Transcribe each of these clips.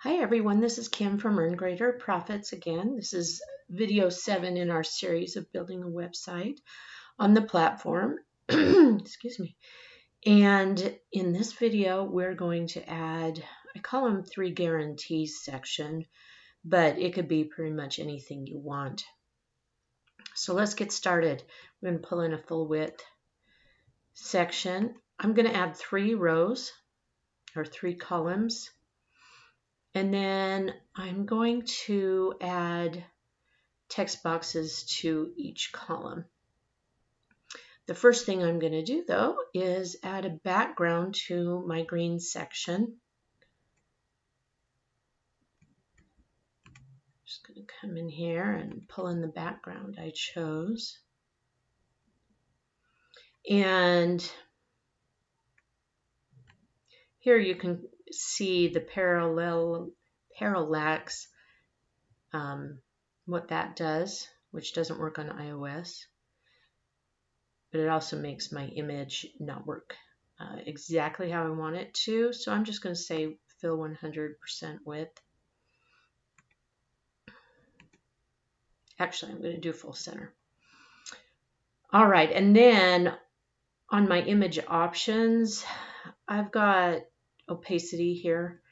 Hi everyone, this is Kim from Earn Greater Profits again. This is video 7 in our series of building a website on the platform. Excuse me. And in this video, we're going to add, I call them 3 guarantees section, but it could be pretty much anything you want. So let's get started. We're going to pull in a full width section. I'm going to add 3 rows or 3 columns. And then I'm going to add text boxes to each column. The first thing I'm going to do though is add a background to my green section. Just going to come in here and pull in the background I chose. And here you can see the parallax, what that does, which doesn't work on iOS. But it also makes my image not work exactly how I want it to. So I'm just going to say fill 100% width. Actually, I'm going to do full center. All right, and then on my image options, I've got opacity here.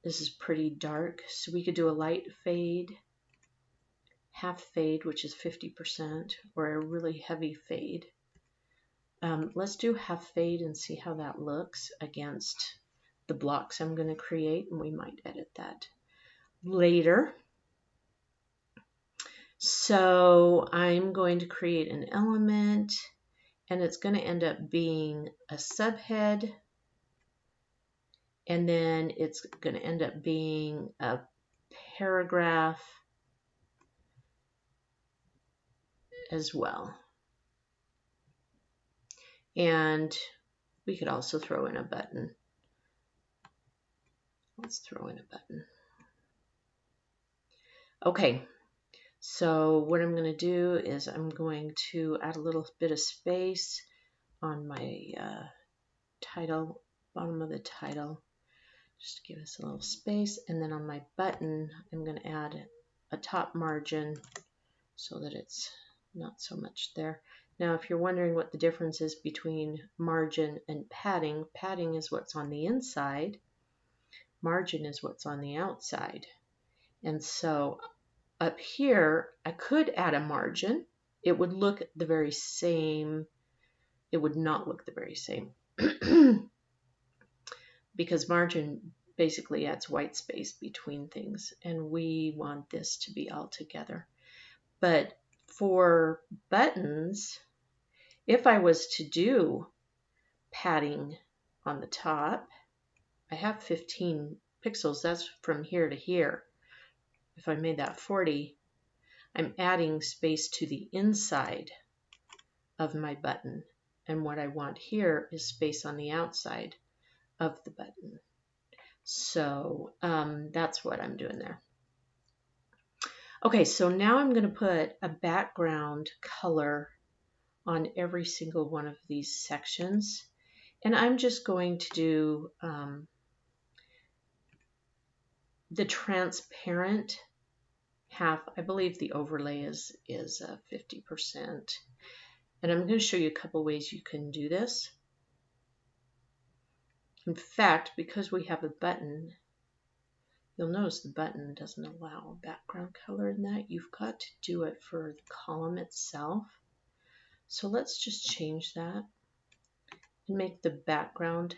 This is pretty dark, so we could do a light fade, half fade, which is 50%, or a really heavy fade. Let's do half fade and see how that looks against the blocks I'm going to create, and we might edit that later. So I'm going to create an element, and it's going to end up being a subhead, and then it's going to end up being a paragraph as well. And we could also throw in a button. Let's throw in a button. Okay, so what I'm going to do is I'm going to add a little bit of space on my title, bottom of the title, just to give us a little space. And then on my button, I'm going to add a top margin so that it's not so much there. Now, if you're wondering what the difference is between margin and padding, padding is what's on the inside, margin is what's on the outside. And so up here, I could add a margin. It would look the very same. It would not look the very same because margin basically adds white space between things, and we want this to be all together. But for buttons, if I was to do padding on the top, I have 15 pixels. That's from here to here. If I made that 40, I'm adding space to the inside of my button. And what I want here is space on the outside of the button. So that's what I'm doing there. Okay, so now I'm going to put a background color on every single one of these sections. And I'm just going to do the transparent half. I believe the overlay is 50%. And I'm going to show you a couple ways you can do this. In fact, because we have a button, you'll notice the button doesn't allow a background color in that. You've got to do it for the column itself. So let's just change that and make the background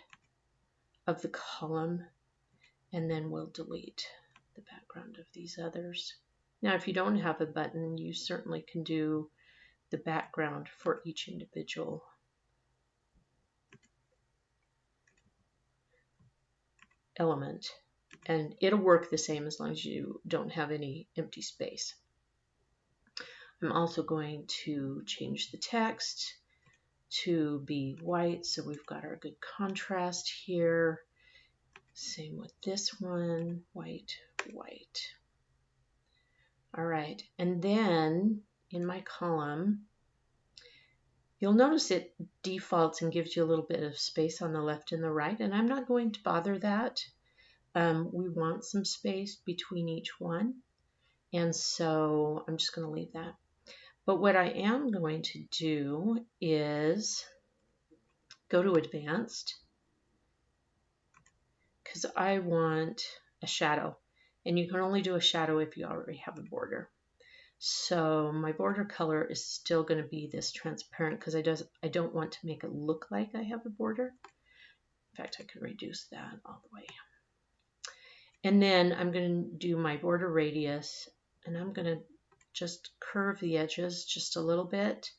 of the column, and then we'll delete the background of these others. Now, if you don't have a button, you certainly can do the background for each individual element, and it'll work the same as long as you don't have any empty space. I'm also going to change the text to be white, so we've got our good contrast here. Same with this one, white, white. All right, and then in my column, you'll notice it defaults and gives you a little bit of space on the left and the right, and I'm not going to bother that. we want some space between each one. And so I'm just going to leave that. But what I am going to do is go to Advanced, because I want a shadow. And you can only do a shadow if you already have a border. So my border color is still going to be this transparent because I don't want to make it look like I have a border. In fact, I can reduce that all the way. And then I'm going to do my border radius, and I'm going to just curve the edges just a little bit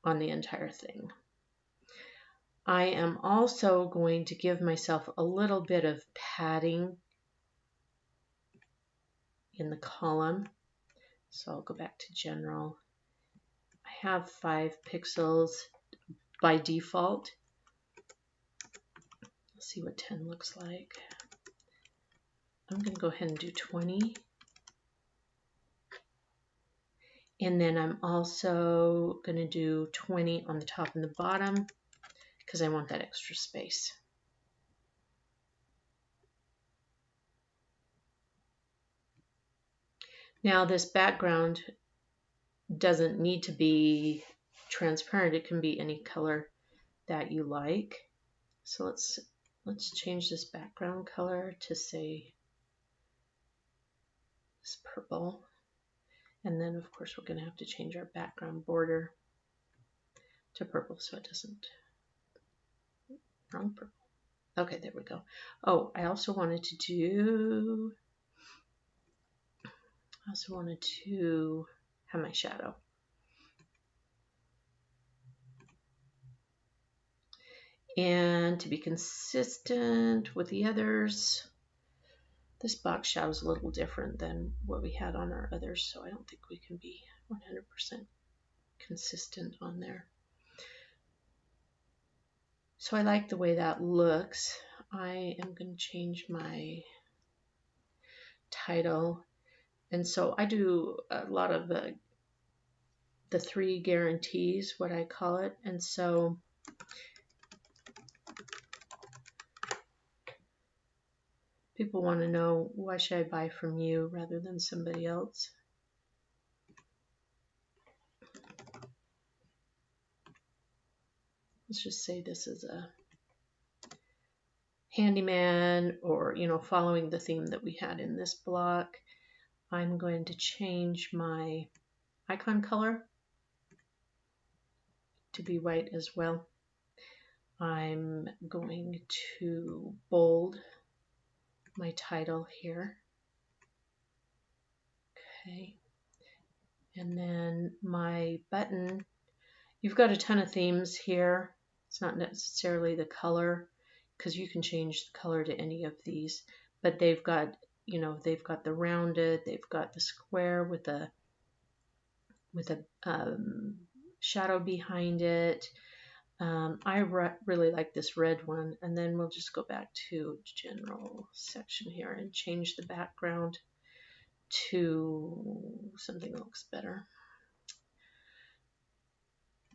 on the entire thing. I am also going to give myself a little bit of padding in the column. So I'll go back to general. I have 5 pixels by default. Let's see what 10 looks like. I'm going to go ahead and do 20. And then I'm also going to do 20 on the top and the bottom because I want that extra space. Now this background doesn't need to be transparent. It can be any color that you like. So let's change this background color to say this purple. And then of course we're going to have to change our background border to purple so it doesn't, wrong purple. Okay, there we go. Oh, I also wanted to have my shadow. And to be consistent with the others, this box shadow is a little different than what we had on our others, so I don't think we can be 100% consistent on there. So I like the way that looks. I am going to change my title. And so I do a lot of the 3 guarantees, what I call it. And so people want to know, why should I buy from you rather than somebody else? Let's just say this is a handyman, or following the theme that we had in this block. I'm going to change my icon color to be white as well. I'm going to bold my title here. Okay. And then my button, you've got a ton of themes here. It's not necessarily the color, because you can change the color to any of these, but they've got, they've got the rounded, they've got the square with a shadow behind it. I really like this red one. And then we'll just go back to general section here and change the background to something that looks better.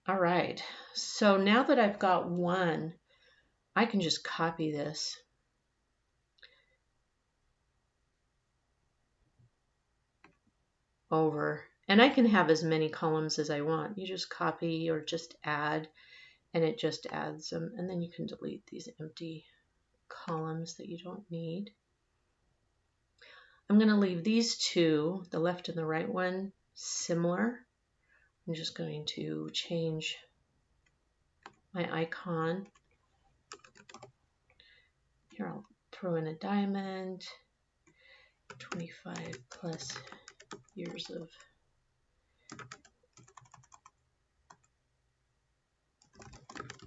All right, so now that I've got one, I can just copy this. Over, and I can have as many columns as I want. You just copy or just add, and it just adds them, and then you can delete these empty columns that you don't need. I'm going to leave these 2, the left and the right one, similar. I'm just going to change my icon. Here I'll throw in a diamond, 25 plus years of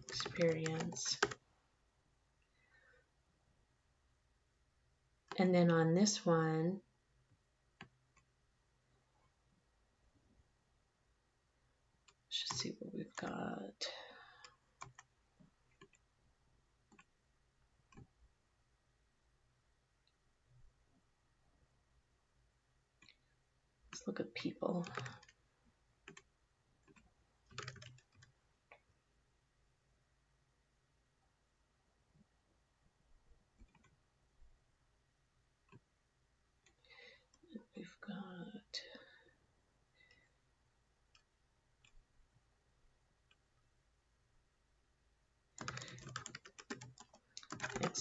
experience. And then on this one, let's just see what we've got. Let's look at people.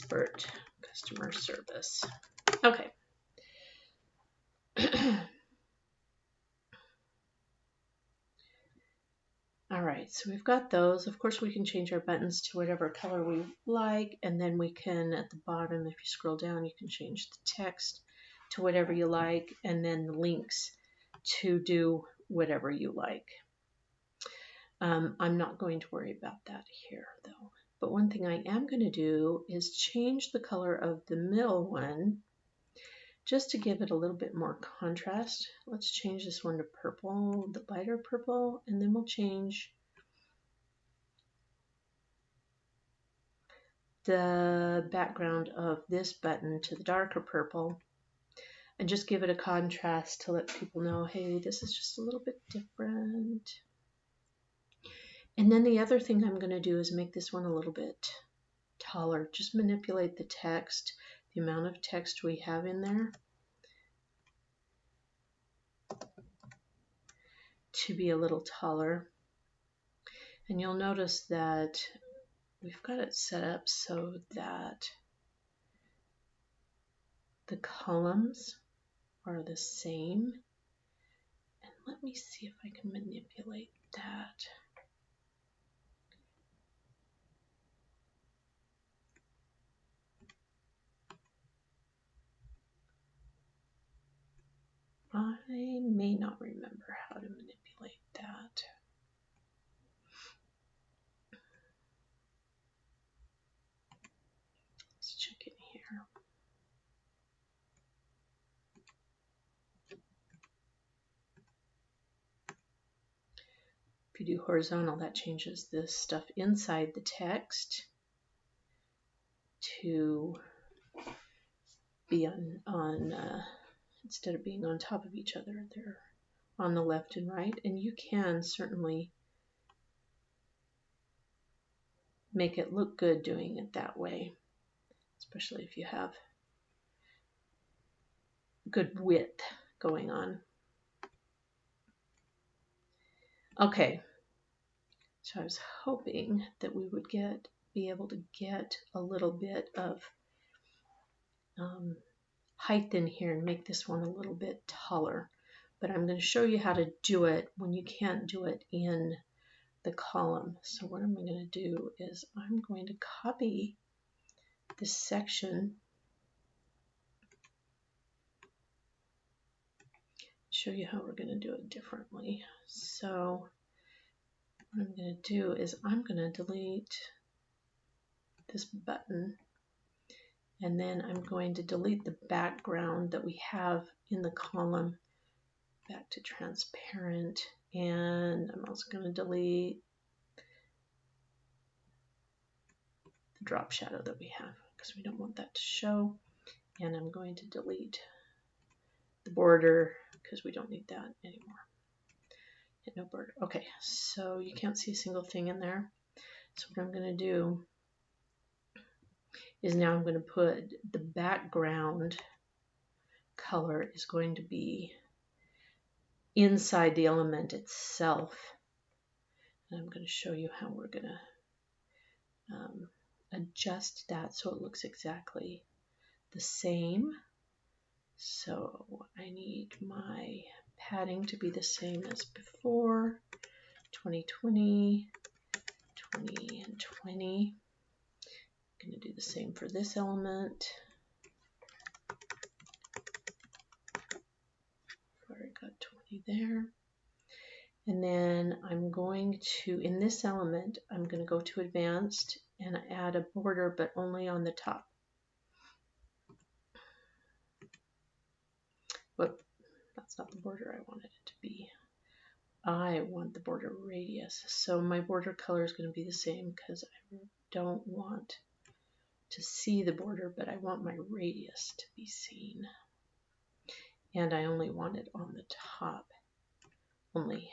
expert customer service. Okay. All right, so we've got those. Of course, we can change our buttons to whatever color we like, and then we can, at the bottom, if you scroll down, you can change the text to whatever you like, and then the links to do whatever you like. I'm not going to worry about that here, though. But one thing I am going to do is change the color of the middle one just to give it a little bit more contrast. Let's change this one to purple, the lighter purple, and then we'll change the background of this button to the darker purple and just give it a contrast to let people know, hey, this is just a little bit different. And then the other thing I'm going to do is make this one a little bit taller. Just manipulate the text, the amount of text we have in there, to be a little taller. And you'll notice that we've got it set up so that the columns are the same. And let me see if I can manipulate that. I may not remember how to manipulate that. Let's check in here. If you do horizontal, that changes this stuff inside the text to be on instead of being on top of each other, they're on the left and right. And you can certainly make it look good doing it that way, especially if you have good width going on. Okay, so I was hoping that we would be able to get a little bit of height in here and make this one a little bit taller. But I'm going to show you how to do it when you can't do it in the column. So what I'm going to do is I'm going to copy this section, show you how we're going to do it differently. So what I'm going to do is I'm going to delete this button, and then I'm going to delete the background that we have in the column back to transparent, and I'm also going to delete the drop shadow that we have because we don't want that to show, and I'm going to delete the border because we don't need that anymore. Hit no border. Okay, so you can't see a single thing in there. So what I'm going to do is now I'm going to put the background color is going to be inside the element itself. And I'm going to show you how we're going to adjust that so it looks exactly the same. So I need my padding to be the same as before, 2020, 20, and 20. I'm going to do the same for this element. I've already got 20 there. And then I'm going to, in this element, I'm going to go to advanced and add a border, but only on the top. But that's not the border I wanted it to be. I want the border radius. So my border color is going to be the same because I don't want to see the border, but I want my radius to be seen. And I only want it on the top only.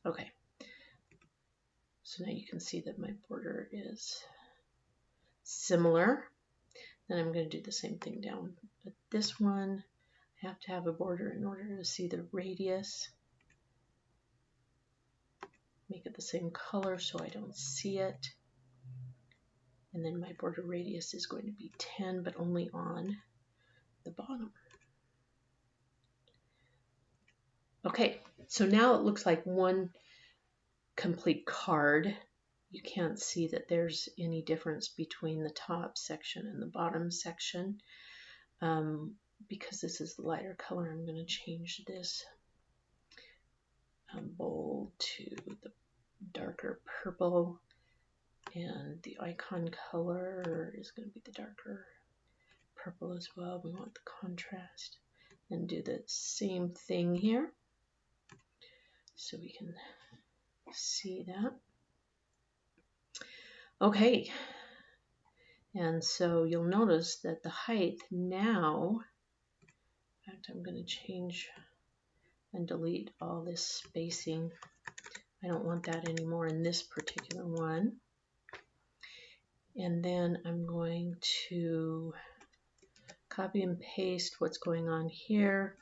Okay. So now you can see that my border is similar. Then I'm going to do the same thing down. But this one, I have to have a border in order to see the radius. Make it the same color so I don't see it. And then my border radius is going to be 10, but only on the bottom. Okay, so now it looks like one complete card. You can't see that there's any difference between the top section and the bottom section. Because this is the lighter color, I'm going to change this bold to the darker purple, and the icon color is going to be the darker purple as well. We want the contrast, and do the same thing here so we can see that. Okay, and so you'll notice that the height now, in fact, I'm going to change and delete all this spacing. I don't want that anymore in this particular one. And then I'm going to copy and paste what's going on here.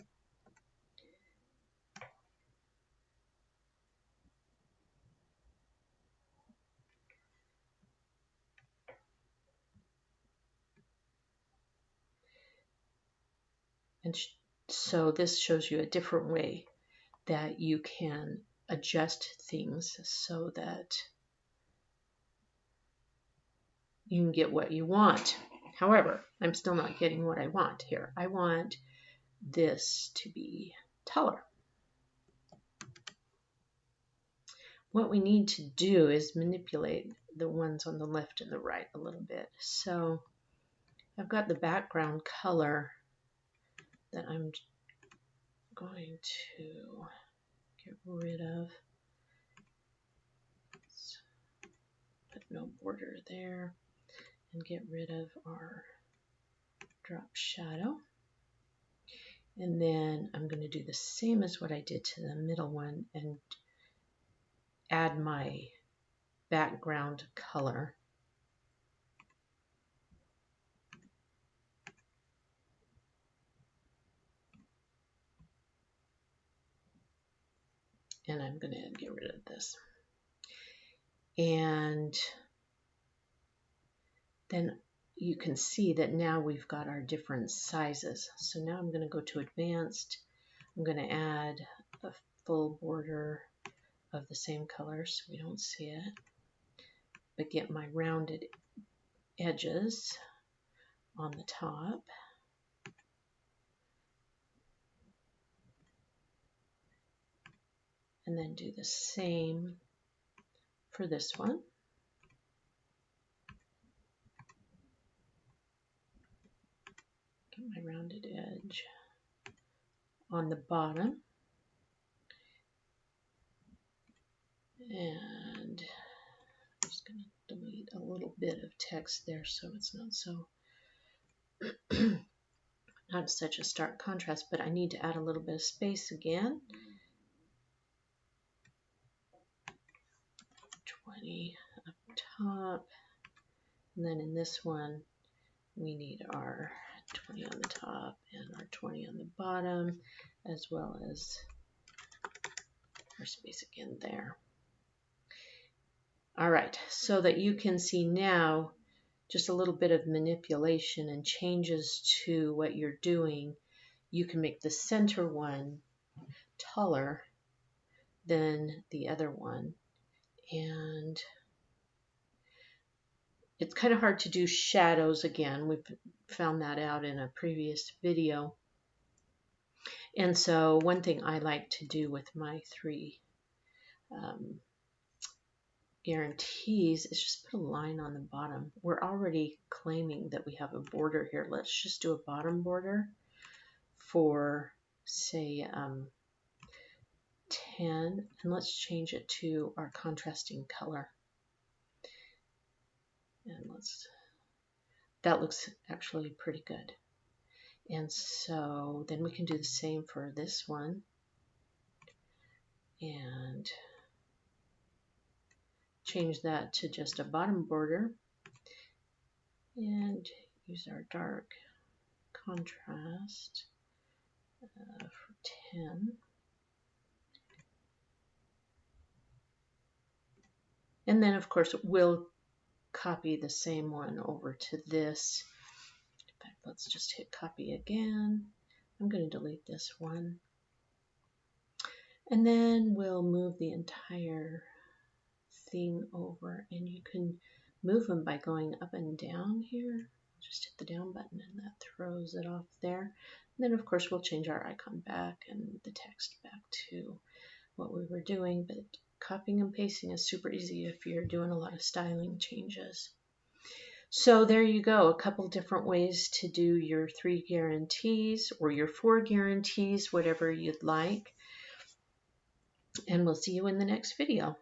And so this shows you a different way that you can adjust things so that you can get what you want. However, I'm still not getting what I want here. I want this to be taller. What we need to do is manipulate the ones on the left and the right a little bit. So I've got the background color that I'm going to get rid of. Let's put no border there and get rid of our drop shadow. And then I'm going to do the same as what I did to the middle one and add my background color. And I'm going to get rid of this. And then you can see that now we've got our different sizes. So now I'm going to go to advanced. I'm going to add a full border of the same color so we don't see it, but get my rounded edges on the top. And then do the same for this one. Get my rounded edge on the bottom. And I'm just going to delete a little bit of text there so it's not so not such a stark contrast, but I need to add a little bit of space again. 20 up top, and then in this one we need our 20 on the top and our 20 on the bottom, as well as our space again there. All right, so that you can see now just a little bit of manipulation and changes to what you're doing. You can make the center one taller than the other one. And it's kind of hard to do shadows again. We've found that out in a previous video. And so one thing I like to do with my 3 guarantees is just put a line on the bottom. We're already claiming that we have a border here. Let's just do a bottom border for, say, 10, and let's change it to our contrasting color. And that looks actually pretty good. And so then we can do the same for this one and change that to just a bottom border and use our dark contrast for 10. And then of course we'll copy the same one over to this. But let's just hit copy again. I'm going to delete this one. And then we'll move the entire thing over, and you can move them by going up and down here. Just hit the down button and that throws it off there. And then of course we'll change our icon back and the text back to what we were doing, but copying and pasting is super easy if you're doing a lot of styling changes. So there you go, a couple different ways to do your 3 guarantees or your 4 guarantees, whatever you'd like. And we'll see you in the next video.